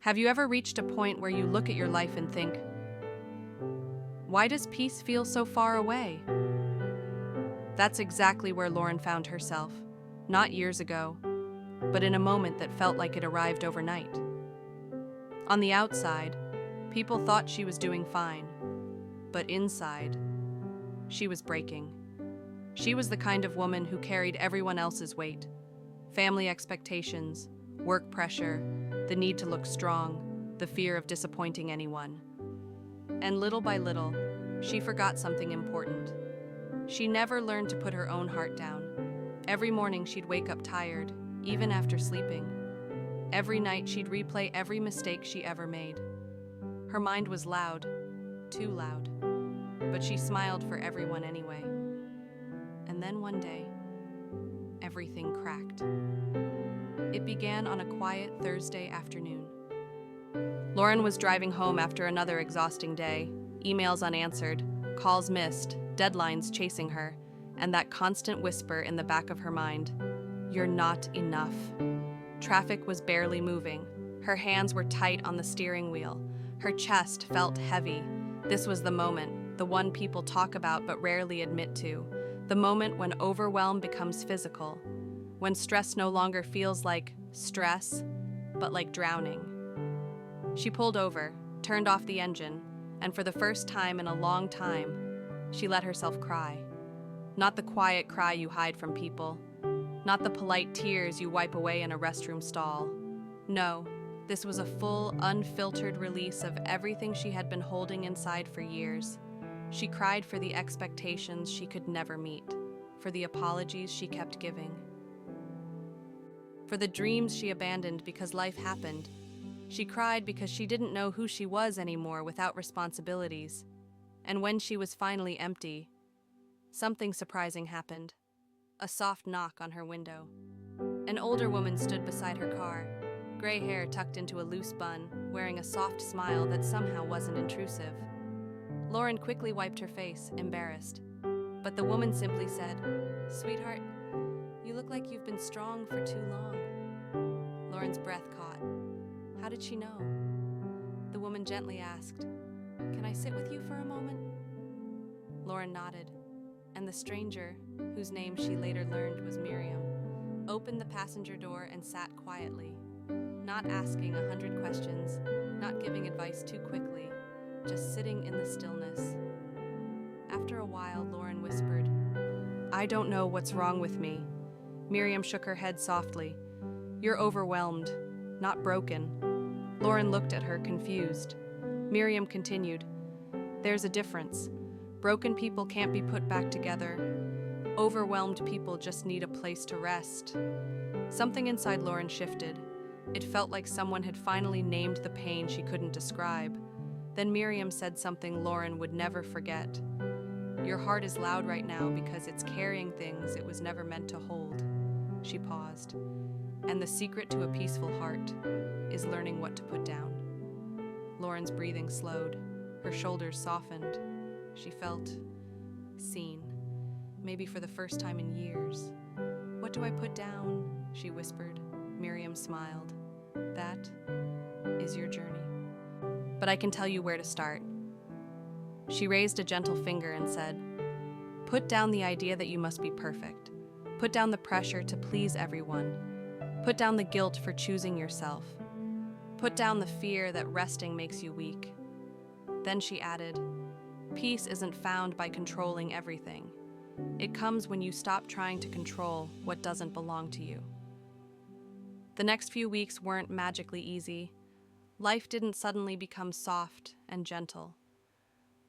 Have you ever reached a point where you look at your life and think, why does peace feel so far away? That's exactly where Lauren found herself, not years ago, but in a moment that felt like it arrived overnight. On the outside, people thought she was doing fine, but inside, she was breaking. She was the kind of woman who carried everyone else's weight: family expectations, work pressure, the need to look strong, the fear of disappointing anyone. And little by little, she forgot something important. She never learned to put her own heart down. Every morning she'd wake up tired, even after sleeping. Every night she'd replay every mistake she ever made. Her mind was loud, too loud, but she smiled for everyone anyway. And then one day, everything cracked. It began on a quiet Thursday afternoon. Lauren was driving home after another exhausting day, emails unanswered, calls missed, deadlines chasing her, and that constant whisper in the back of her mind, "You're not enough." Traffic was barely moving. Her hands were tight on the steering wheel. Her chest felt heavy. This was the moment, the one people talk about but rarely admit to, the moment when overwhelm becomes physical, when stress no longer feels like stress, but like drowning. She pulled over, turned off the engine, and for the first time in a long time, she let herself cry. Not the quiet cry you hide from people, not the polite tears you wipe away in a restroom stall. No, this was a full, unfiltered release of everything she had been holding inside for years. She cried for the expectations she could never meet, for the apologies she kept giving, for the dreams she abandoned because life happened. She cried because she didn't know who she was anymore without responsibilities. And when she was finally empty, something surprising happened. A soft knock on her window. An older woman stood beside her car, gray hair tucked into a loose bun, wearing a soft smile that somehow wasn't intrusive. Lauren quickly wiped her face, embarrassed. But the woman simply said, "Sweetheart, you look like you've been strong for too long." Lauren's breath caught. How did she know? The woman gently asked, "Can I sit with you for a moment?" Lauren nodded, and the stranger, whose name she later learned was Miriam, opened the passenger door and sat quietly, not asking 100 questions, not giving advice too quickly, just sitting in the stillness. After a while, Lauren whispered, "I don't know what's wrong with me." Miriam shook her head softly. "You're overwhelmed, not broken." Lauren looked at her, confused. Miriam continued, "There's a difference. Broken people can't be put back together. Overwhelmed people just need a place to rest." Something inside Lauren shifted. It felt like someone had finally named the pain she couldn't describe. Then Miriam said something Lauren would never forget. "Your heart is loud right now because it's carrying things it was never meant to hold." She paused. "And the secret to a peaceful heart is learning what to put down." Lauren's breathing slowed. Her shoulders softened. She felt seen, maybe for the first time in years. "What do I put down?" she whispered. Miriam smiled. "That is your journey. But I can tell you where to start." She raised a gentle finger and said, "Put down the idea that you must be perfect. Put down the pressure to please everyone. Put down the guilt for choosing yourself. Put down the fear that resting makes you weak." Then she added, "Peace isn't found by controlling everything. It comes when you stop trying to control what doesn't belong to you." The next few weeks weren't magically easy. Life didn't suddenly become soft and gentle.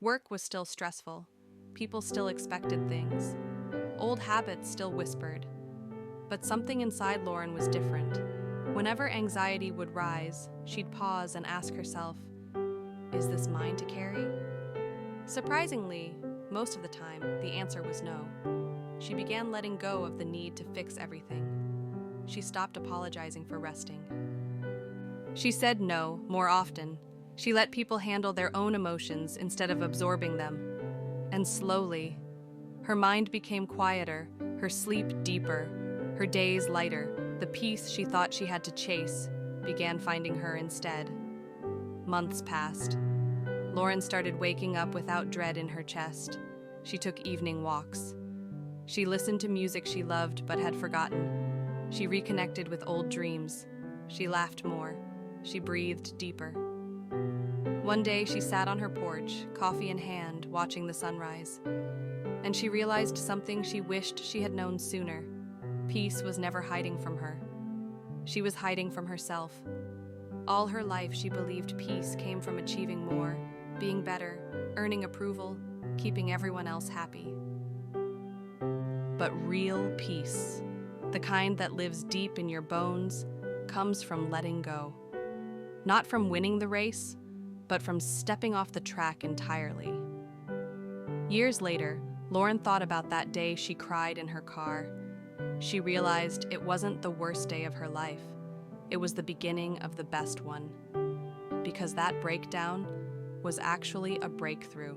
Work was still stressful. People still expected things. Old habits still whispered. But something inside Lauren was different. Whenever anxiety would rise, she'd pause and ask herself, "Is this mine to carry?" Surprisingly, most of the time, the answer was no. She began letting go of the need to fix everything. She stopped apologizing for resting. She said no more often. She let people handle their own emotions instead of absorbing them. And slowly, her mind became quieter, her sleep deeper, her days lighter. The peace she thought she had to chase began finding her instead. Months passed. Lauren started waking up without dread in her chest. She took evening walks. She listened to music she loved but had forgotten. She reconnected with old dreams. She laughed more. She breathed deeper. One day she sat on her porch, coffee in hand, watching the sunrise. And she realized something she wished she had known sooner. Peace was never hiding from her. She was hiding from herself. All her life she believed peace came from achieving more, being better, earning approval, keeping everyone else happy. But real peace, the kind that lives deep in your bones, comes from letting go. Not from winning the race, but from stepping off the track entirely. Years later, Lauren thought about that day she cried in her car. She realized it wasn't the worst day of her life. It was the beginning of the best one. Because that breakdown was actually a breakthrough.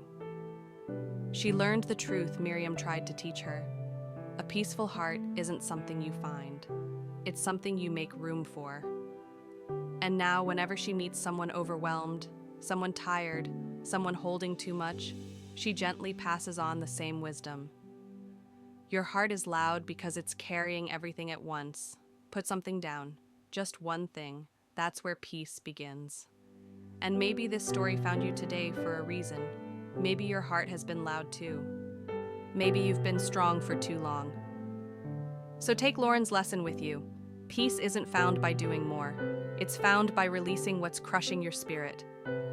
She learned the truth Miriam tried to teach her. A peaceful heart isn't something you find. It's something you make room for. And now, whenever she meets someone overwhelmed, someone tired, someone holding too much, she gently passes on the same wisdom. Your heart is loud because it's carrying everything at once. Put something down, just one thing. That's where peace begins. And maybe this story found you today for a reason. Maybe your heart has been loud too. Maybe you've been strong for too long. So take Lauren's lesson with you. Peace isn't found by doing more. It's found by releasing what's crushing your spirit.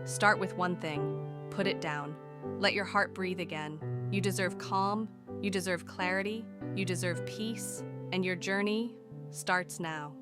Start with one thing. Put it down. Let your heart breathe again. You deserve calm. You deserve clarity. You deserve peace. And your journey starts now.